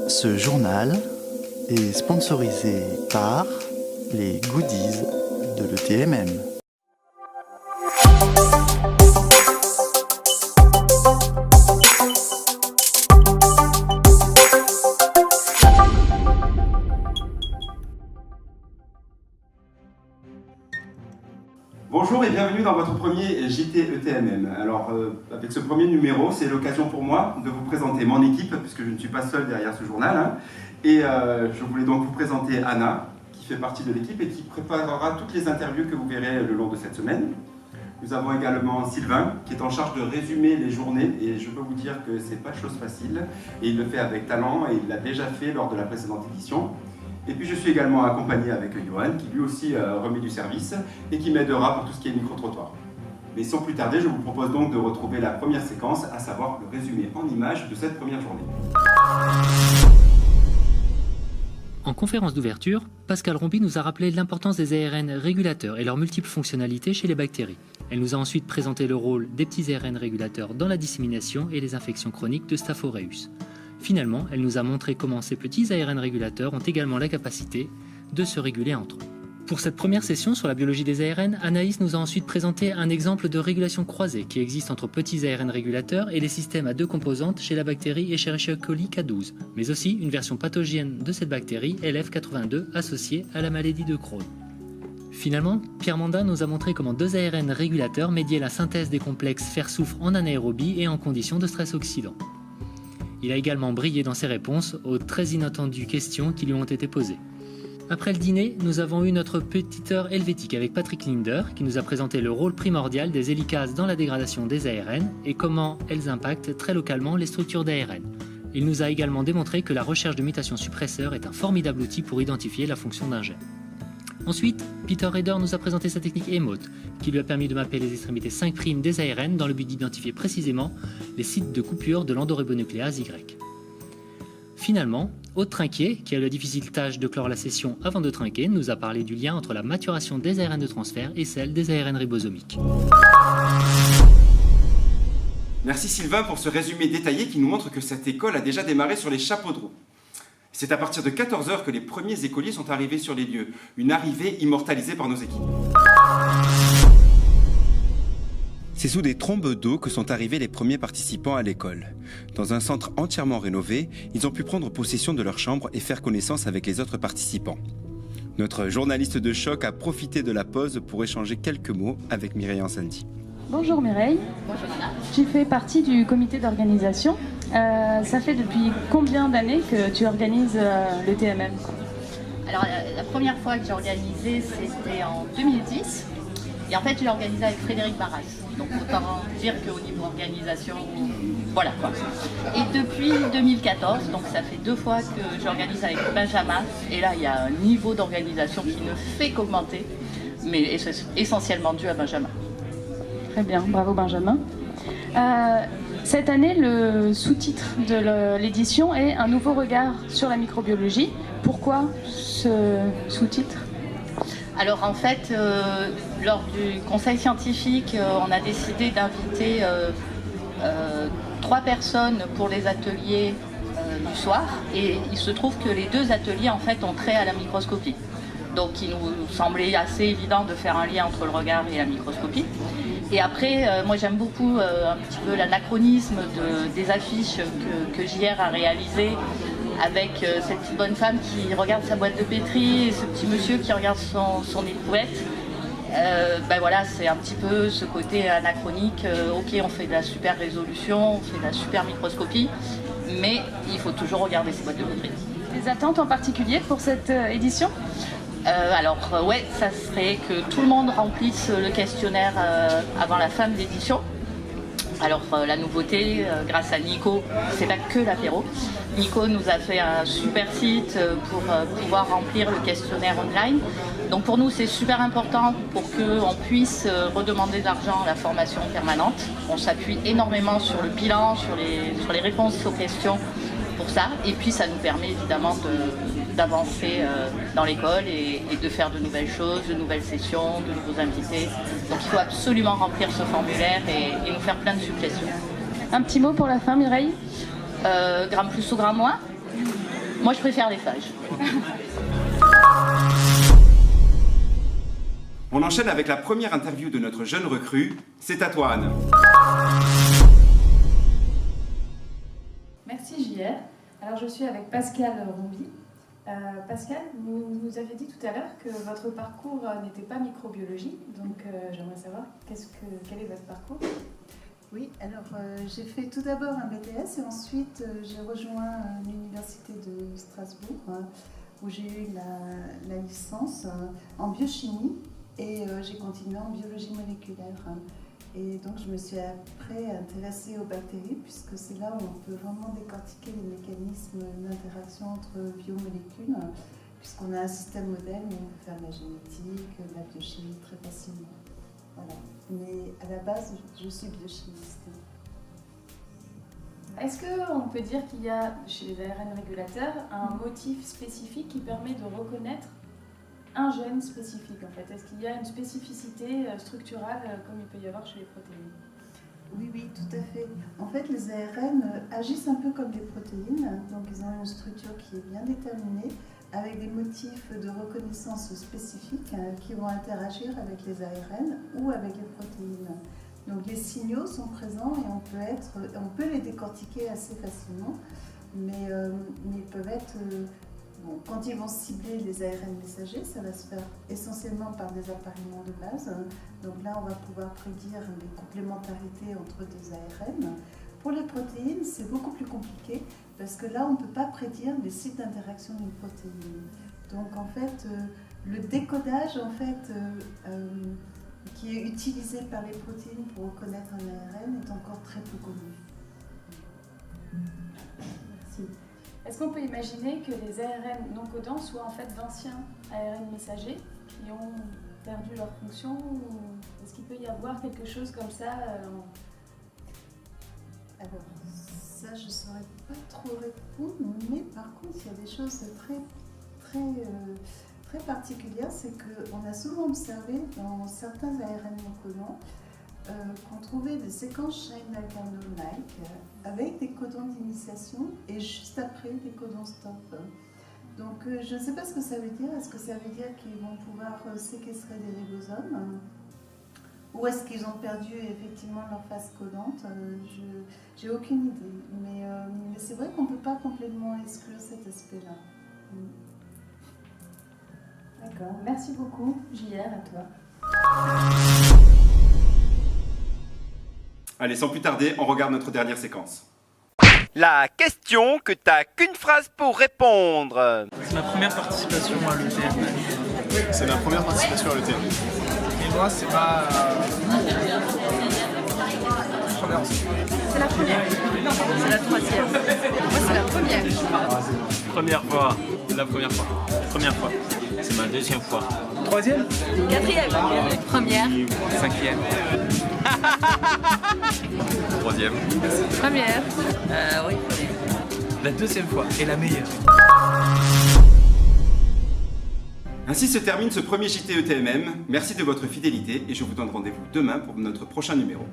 Ce journal est sponsorisé par les goodies de l'ETMM. Bonjour et bienvenue dans votre premier JT ETMM. Alors avec ce premier numéro, c'est l'occasion pour moi de vous présenter mon équipe, puisque je ne suis pas seul derrière ce journal. Et je voulais donc vous présenter Anna, qui fait partie de l'équipe et qui préparera toutes les interviews que vous verrez le long de cette semaine. Nous avons également Sylvain, qui est en charge de résumer les journées, et je peux vous dire que c'est pas chose facile, et il le fait avec talent, et il l'a déjà fait lors de la précédente édition. Et puis je suis également accompagné avec Johan, qui lui aussi remet du service et qui m'aidera pour tout ce qui est micro-trottoir. Mais sans plus tarder, je vous propose donc de retrouver la première séquence, à savoir le résumé en images de cette première journée. En conférence d'ouverture, Pascal Rombi nous a rappelé l'importance des ARN régulateurs et leurs multiples fonctionnalités chez les bactéries. Elle nous a ensuite présenté le rôle des petits ARN régulateurs dans la dissémination et les infections chroniques de Staph aureus. Finalement, elle nous a montré comment ces petits ARN régulateurs ont également la capacité de se réguler entre eux. Pour cette première session sur la biologie des ARN, Anaïs nous a ensuite présenté un exemple de régulation croisée qui existe entre petits ARN régulateurs et les systèmes à deux composantes chez la bactérie Escherichia coli K12, mais aussi une version pathogène de cette bactérie, LF82, associée à la maladie de Crohn. Finalement, Pierre Manda nous a montré comment deux ARN régulateurs médiaient la synthèse des complexes fer-soufre en anaérobie et en conditions de stress oxydant. Il a également brillé dans ses réponses aux très inattendues questions qui lui ont été posées. Après le dîner, nous avons eu notre petite heure helvétique avec Patrick Linder qui nous a présenté le rôle primordial des hélicases dans la dégradation des ARN et comment elles impactent très localement les structures d'ARN. Il nous a également démontré que la recherche de mutations suppresseurs est un formidable outil pour identifier la fonction d'un gène. Ensuite, Peter Rader nous a présenté sa technique EMOTE, qui lui a permis de mapper les extrémités 5' des ARN dans le but d'identifier précisément les sites de coupure de l'endoribonucléase Y. Finalement, Aude Trinquier, qui a la difficile tâche de clore la session avant de trinquer, nous a parlé du lien entre la maturation des ARN de transfert et celle des ARN ribosomiques. Merci Sylvain pour ce résumé détaillé qui nous montre que cette école a déjà démarré sur les chapeaux de roue. C'est à partir de 14 h que les premiers écoliers sont arrivés sur les lieux, une arrivée immortalisée par nos équipes. C'est sous des trombes d'eau que sont arrivés les premiers participants à l'école. Dans un centre entièrement rénové, ils ont pu prendre possession de leur chambre et faire connaissance avec les autres participants. Notre journaliste de choc a profité de la pause pour échanger quelques mots avec Mireille Ansanti. Bonjour Mireille. Bonjour Anna. Tu fais partie du comité d'organisation. Ça fait depuis combien d'années que tu organises le TMM? Alors la première fois que j'ai organisé, c'était en 2010. Et en fait, je l'ai organisé avec Frédéric Barras. Donc autant dire qu'au niveau organisation, voilà quoi. Et depuis 2014, donc ça fait 2 fois que j'organise avec Benjamin. Et là, il y a un niveau d'organisation qui ne fait qu'augmenter, mais essentiellement dû à Benjamin. Très bien, bravo Benjamin. Cette année, le sous-titre de l'édition est « Un nouveau regard sur la microbiologie ». Pourquoi ce sous-titre ? Alors en fait, lors du conseil scientifique, on a décidé d'inviter 3 personnes pour les ateliers du soir. Et il se trouve que les 2 ateliers en fait ont trait à la microscopie. Donc il nous semblait assez évident de faire un lien entre le regard et la microscopie. Et après, moi j'aime beaucoup un petit peu l'anachronisme des affiches que JR a réalisées avec cette petite bonne femme qui regarde sa boîte de pétri et ce petit monsieur qui regarde son éprouvette. Ben voilà, c'est un petit peu ce côté anachronique. Ok, on fait de la super résolution, on fait de la super microscopie, mais il faut toujours regarder ses boîtes de pétri. Des attentes en particulier pour cette édition ? Ouais, ça serait que tout le monde remplisse le questionnaire avant la fin de l'édition. Alors la nouveauté, grâce à Nico, c'est pas que l'apéro. Nico nous a fait un super site pour pouvoir remplir le questionnaire online. Donc pour nous c'est super important pour qu'on puisse redemander de l'argent à la formation permanente. On s'appuie énormément sur le bilan, sur les réponses aux questions pour ça. Et puis ça nous permet évidemment d'avancer dans l'école et de faire de nouvelles choses, de nouvelles sessions, de nouveaux invités. Donc il faut absolument remplir ce formulaire et nous faire plein de suggestions. Un petit mot pour la fin, Mireille ? Gramme plus ou gramme moins ? Moi, je préfère les sages. On enchaîne avec la première interview de notre jeune recrue. C'est à toi, Anne. Merci JR. Alors je suis avec Pascal Rombi. Pascal, vous nous avez dit tout à l'heure que votre parcours n'était pas microbiologie, donc j'aimerais savoir quel est votre parcours. Oui, alors j'ai fait tout d'abord un BTS et ensuite j'ai rejoint l'université de Strasbourg où j'ai eu la licence en biochimie et j'ai continué en biologie moléculaire. Et donc je me suis après intéressée aux bactéries puisque c'est là où on peut vraiment décortiquer les mécanismes d'interaction entre biomolécules puisqu'on a un système modèle où on peut faire de la génétique, de la biochimie très facilement. Voilà. Mais à la base, je suis biochimiste. Est-ce qu'on peut dire qu'il y a chez les ARN régulateurs un motif spécifique qui permet de reconnaître un gène spécifique en fait? Est-ce qu'il y a une spécificité structurale comme il peut y avoir chez les protéines? Oui, tout à fait. En fait, les ARN agissent un peu comme les protéines, donc ils ont une structure qui est bien déterminée, avec des motifs de reconnaissance spécifiques qui vont interagir avec les ARN ou avec les protéines. Donc les signaux sont présents et on peut les décortiquer assez facilement, mais ils peuvent être... quand ils vont cibler les ARN messagers, ça va se faire essentiellement par des appariements de base. Donc là, on va pouvoir prédire les complémentarités entre deux ARN. Pour les protéines, c'est beaucoup plus compliqué parce que là, on ne peut pas prédire les sites d'interaction d'une protéine. Donc en fait, le décodage qui est utilisé par les protéines pour reconnaître un ARN est encore très peu connu. Merci. Est-ce qu'on peut imaginer que les ARN non codants soient en fait d'anciens ARN messagers qui ont perdu leur fonction ou est-ce qu'il peut y avoir quelque chose comme ça Alors, ça, je ne saurais pas trop répondre, mais par contre, il y a des choses très particulières, c'est qu'on a souvent observé dans certains ARN non codants qu'on trouvait des séquences Shine-like avec des codons d'initiation et juste après des codons stop. Donc je ne sais pas ce que ça veut dire. Est-ce que ça veut dire qu'ils vont pouvoir séquestrer des ribosomes ou est-ce qu'ils ont perdu effectivement leur phase codante? J'ai aucune idée. Mais c'est vrai qu'on ne peut pas complètement exclure cet aspect-là. D'accord. Merci beaucoup, JR, à toi. Allez, sans plus tarder, on regarde notre dernière séquence. La question que t'as qu'une phrase pour répondre. C'est ma première participation à l'ETM. C'est ma première participation à l'ETM. Et moi, c'est ma première aussi. C'est la première. Non, c'est la troisième. Moi, c'est la première. Première fois. La première fois. Première fois. C'est ma deuxième fois. Troisième. Quatrième. Première. Cinquième. Troisième. Première. Oui. La deuxième fois et la meilleure. Ainsi se termine ce premier JT ETMM. Merci de votre fidélité et je vous donne rendez-vous demain pour notre prochain numéro.